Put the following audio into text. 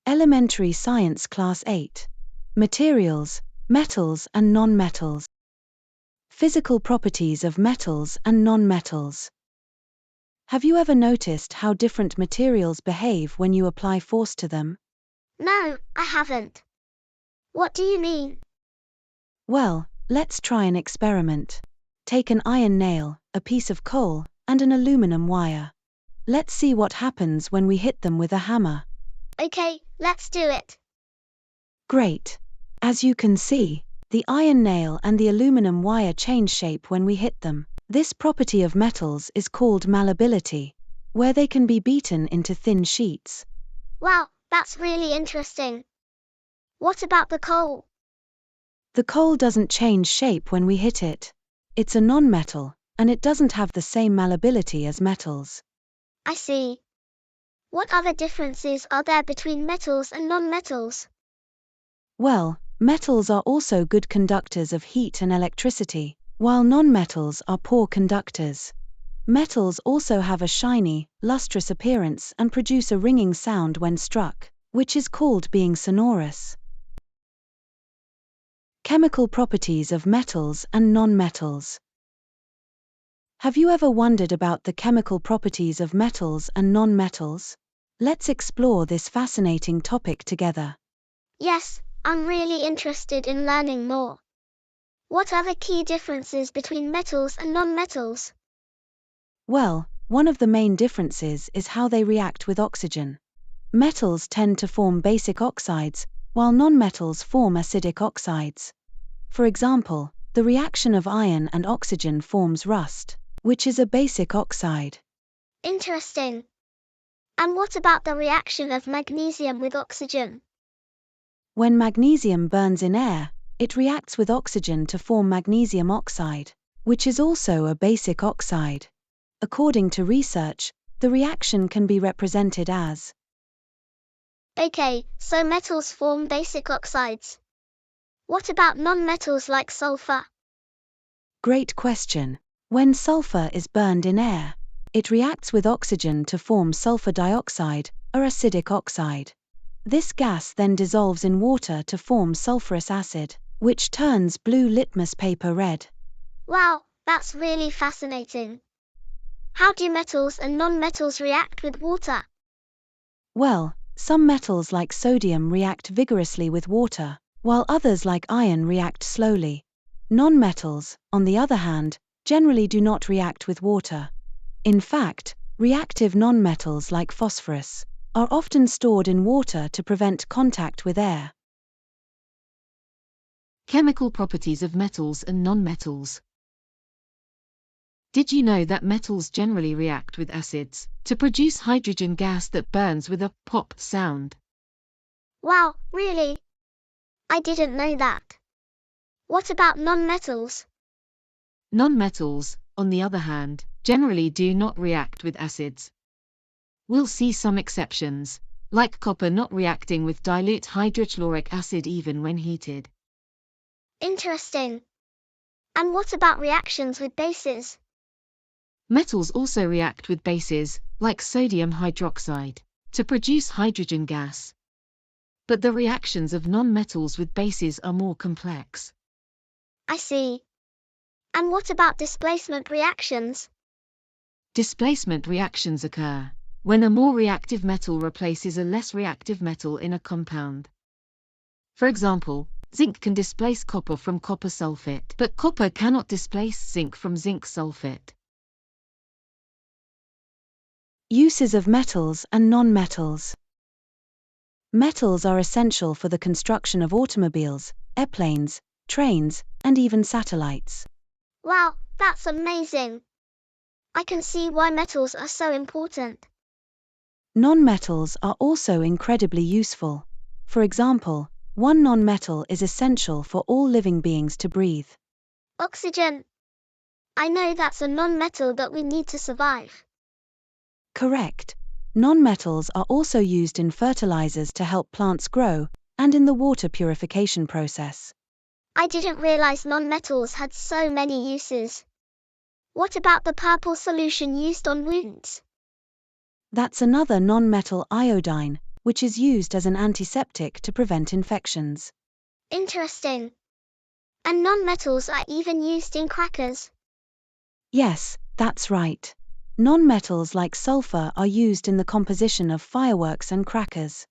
Elementary Science Class 8. Materials, metals and non-metals. Physical properties of metals and non-metals. Have you ever noticed how different materials behave when you apply force to them? No, I haven't. What do you mean? Well, let's try an experiment. Take an iron nail, a piece of coal, and an aluminum wire. Let's see what happens when we hit them with a hammer. Okay, let's do it. Great. As you can see, the iron nail and the aluminum wire change shape when we hit them. This property of metals is called malleability, where they can be beaten into thin sheets. Wow, that's really interesting. What about the coal? The coal doesn't change shape when we hit it. It's a non-metal, and it doesn't have the same malleability as metals. I see. What other differences are there between metals and non-metals? Well, metals are also good conductors of heat and electricity, while non-metals are poor conductors. Metals also have a shiny, lustrous appearance and produce a ringing sound when struck, which is called being sonorous. Chemical properties of metals and non-metals. Have you ever wondered about the chemical properties of metals and non-metals? Let's explore this fascinating topic together. Yes, I'm really interested in learning more. What are the key differences between metals and non-metals? Well, one of the main differences is how they react with oxygen. Metals tend to form basic oxides, while non-metals form acidic oxides. For example, the reaction of iron and oxygen forms rust, which is a basic oxide. Interesting. And what about the reaction of magnesium with oxygen? When magnesium burns in air, it reacts with oxygen to form magnesium oxide, which is also a basic oxide. According to research, the reaction can be represented as. Okay, so metals form basic oxides. What about non-metals like sulfur? Great question. When sulfur is burned in air, it reacts with oxygen to form sulfur dioxide, or acidic oxide. This gas then dissolves in water to form sulfurous acid, which turns blue litmus paper red. Wow, that's really fascinating. How do metals and non-metals react with water? Well, some metals like sodium react vigorously with water, while others like iron react slowly. Non-metals, on the other hand, generally do not react with water. In fact, reactive non-metals like phosphorus are often stored in water to prevent contact with air. Chemical properties of metals and non-metals. Did you know that metals generally react with acids to produce hydrogen gas that burns with a pop sound? Wow, really? I didn't know that. What about non-metals? Non-metals, on the other hand, generally do not react with acids. We'll see some exceptions, like copper not reacting with dilute hydrochloric acid even when heated. Interesting. And what about reactions with bases? Metals also react with bases, like sodium hydroxide, to produce hydrogen gas. But the reactions of non-metals with bases are more complex. I see. And what about displacement reactions? Displacement reactions occur when a more reactive metal replaces a less reactive metal in a compound. For example, zinc can displace copper from copper sulfate, but copper cannot displace zinc from zinc sulfate. Uses of metals and non-metals. Metals are essential for the construction of automobiles, airplanes, trains, and even satellites. Wow, that's amazing. I can see why metals are so important. Non-metals are also incredibly useful. For example, one non-metal is essential for all living beings to breathe. Oxygen. I know that's a non-metal that we need to survive. Correct. Non-metals are also used in fertilizers to help plants grow, and in the water purification process. I didn't realize non-metals had so many uses. What about the purple solution used on wounds? That's another non-metal iodine, which is used as an antiseptic to prevent infections. Interesting. And non-metals are even used in crackers. Yes, that's right. Non-metals like sulfur are used in the composition of fireworks and crackers.